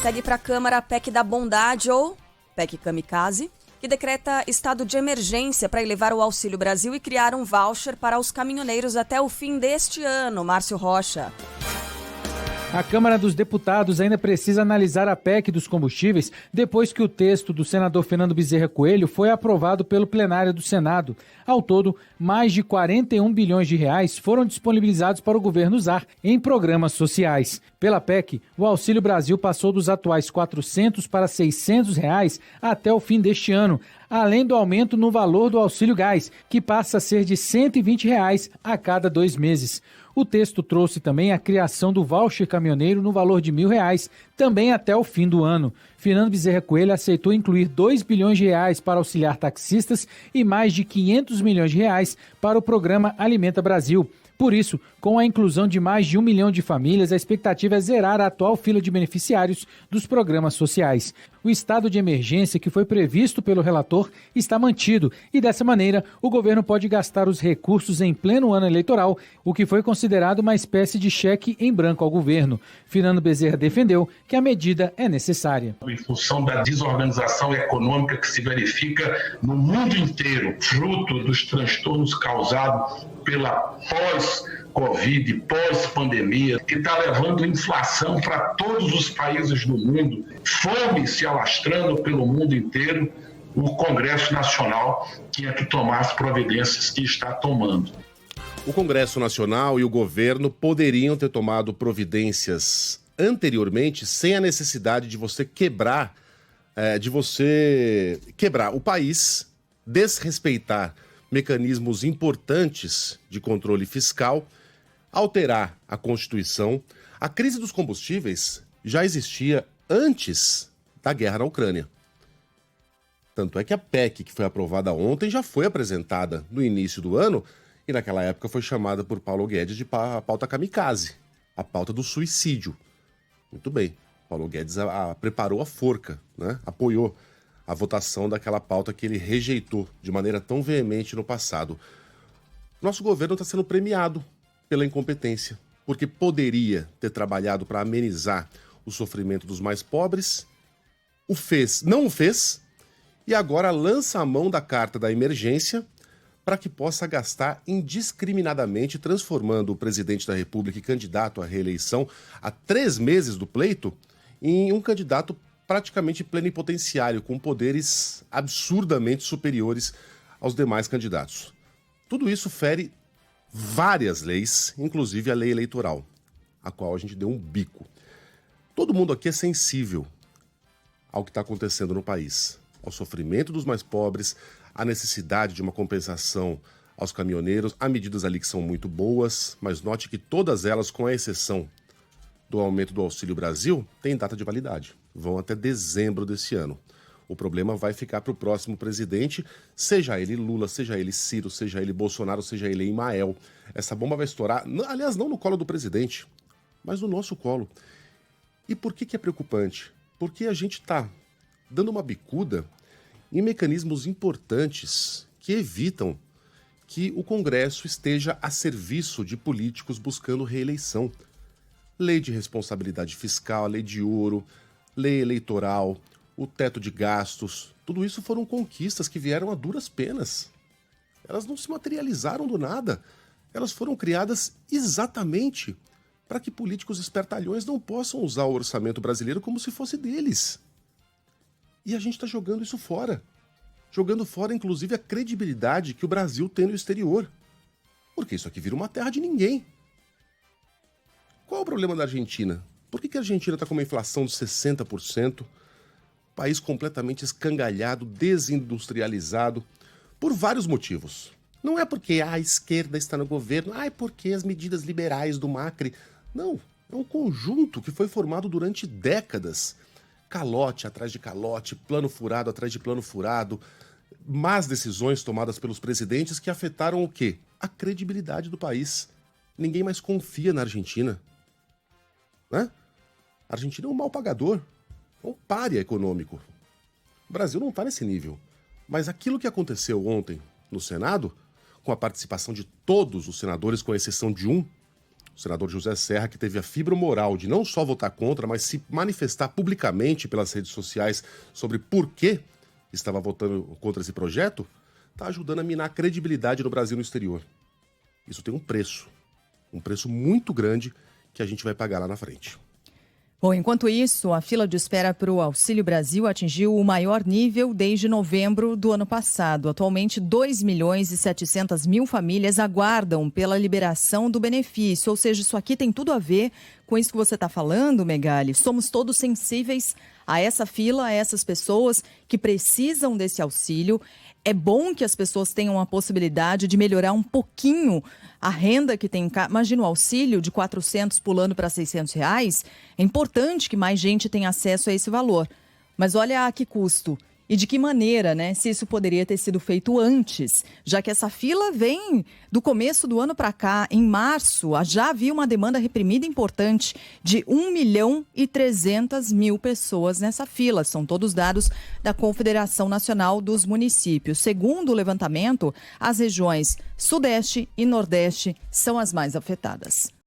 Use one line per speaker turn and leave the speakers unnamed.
Segue para a Câmara a PEC da Bondade, ou PEC Kamikaze, que decreta estado de emergência para elevar o Auxílio Brasil e criar um voucher para os caminhoneiros até o fim deste ano. Márcio Rocha.
A Câmara dos Deputados ainda precisa analisar a PEC dos combustíveis depois que o texto do senador Fernando Bezerra Coelho foi aprovado pelo plenário do Senado. Ao todo, mais de 41 bilhões de reais foram disponibilizados para o governo usar em programas sociais. Pela PEC, o Auxílio Brasil passou dos atuais R$ 400 para R$ 600 reais até o fim deste ano, além do aumento no valor do auxílio gás, que passa a ser de R$ 120 reais a cada 2 meses. O texto trouxe também a criação do voucher caminhoneiro no valor de R$ 1.000, também até o fim do ano. Fernando Bezerra Coelho aceitou incluir 2 bilhões de reais para auxiliar taxistas e mais de 500 milhões de reais para o programa Alimenta Brasil. Por isso, com a inclusão de mais de 1 milhão de famílias, a expectativa é zerar a atual fila de beneficiários dos programas sociais. O estado de emergência que foi previsto pelo relator está mantido e, dessa maneira, o governo pode gastar os recursos em pleno ano eleitoral, o que foi considerado uma espécie de cheque em branco ao governo. Fernando Bezerra defendeu que a medida é necessária.
Em função da desorganização econômica que se verifica no mundo inteiro, fruto dos transtornos causados pela pós-Covid, pós-pandemia, que está levando inflação para todos os países do mundo, fome se alastrando pelo mundo inteiro, o Congresso Nacional tinha que tomar as providências que está tomando.
O Congresso Nacional e o governo poderiam ter tomado providências anteriormente sem a necessidade de você quebrar o país, desrespeitar mecanismos importantes de controle fiscal, alterar a Constituição. A crise dos combustíveis já existia antes da guerra na Ucrânia. Tanto é que a PEC, que foi aprovada ontem, já foi apresentada no início do ano e naquela época foi chamada por Paulo Guedes de pauta kamikaze, a pauta do suicídio. Muito bem, Paulo Guedes preparou a forca, né? Apoiou a votação daquela pauta que ele rejeitou de maneira tão veemente no passado. Nosso governo está sendo premiado pela incompetência, porque poderia ter trabalhado para amenizar o sofrimento dos mais pobres, não o fez, e agora lança a mão da carta da emergência para que possa gastar indiscriminadamente, transformando o presidente da República e candidato à reeleição há 3 meses do pleito em um candidato praticamente plenipotenciário, com poderes absurdamente superiores aos demais candidatos. Tudo isso fere várias leis, inclusive a lei eleitoral, a qual a gente deu um bico. Todo mundo aqui é sensível ao que está acontecendo no país, ao sofrimento dos mais pobres, à necessidade de uma compensação aos caminhoneiros. Há medidas ali que são muito boas, mas note que todas elas, com a exceção do aumento do Auxílio Brasil, têm data de validade. Vão até dezembro desse ano. O problema vai ficar para o próximo presidente, seja ele Lula, seja ele Ciro, seja ele Bolsonaro, seja ele Imael. Essa bomba vai estourar, aliás, não no colo do presidente, mas no nosso colo. E por que é preocupante? Porque a gente está dando uma bicuda em mecanismos importantes que evitam que o Congresso esteja a serviço de políticos buscando reeleição. Lei de responsabilidade fiscal, lei de ouro, lei eleitoral, o teto de gastos, tudo isso foram conquistas que vieram a duras penas. Elas não se materializaram do nada. Elas foram criadas exatamente para que políticos espertalhões não possam usar o orçamento brasileiro como se fosse deles. E a gente está jogando isso fora. Jogando fora, inclusive, a credibilidade que o Brasil tem no exterior. Porque isso aqui vira uma terra de ninguém. Qual é o problema da Argentina? Por que a Argentina está com uma inflação de 60%? País completamente escangalhado, desindustrializado, por vários motivos. Não é porque a esquerda está no governo, é porque as medidas liberais do Macri. Não, é um conjunto que foi formado durante décadas. Calote atrás de calote, plano furado atrás de plano furado, más decisões tomadas pelos presidentes que afetaram o quê? A credibilidade do país. Ninguém mais confia na Argentina. Né? A Argentina é um mal pagador, é um pária econômico. O Brasil não está nesse nível. Mas aquilo que aconteceu ontem no Senado, com a participação de todos os senadores, com exceção de um, o senador José Serra, que teve a fibra moral de não só votar contra, mas se manifestar publicamente pelas redes sociais sobre por que estava votando contra esse projeto, está ajudando a minar a credibilidade do Brasil no exterior. Isso tem um preço muito grande que a gente vai pagar lá na frente.
Bom, enquanto isso, a fila de espera para o Auxílio Brasil atingiu o maior nível desde novembro do ano passado. Atualmente, 2.700.000 famílias aguardam pela liberação do benefício. Ou seja, isso aqui tem tudo a ver com isso que você está falando, Megali. Somos todos sensíveis a essa fila, a essas pessoas que precisam desse auxílio. É bom que as pessoas tenham a possibilidade de melhorar um pouquinho a renda que tem. Imagina o auxílio de 400 pulando para R$600. É importante que mais gente tenha acesso a esse valor. Mas olha a que custo. E de que maneira, né? Se isso poderia ter sido feito antes, já que essa fila vem do começo do ano para cá. Em março, já havia uma demanda reprimida importante de 1.300.000 pessoas nessa fila. São todos dados da Confederação Nacional dos Municípios. Segundo o levantamento, as regiões Sudeste e Nordeste são as mais afetadas.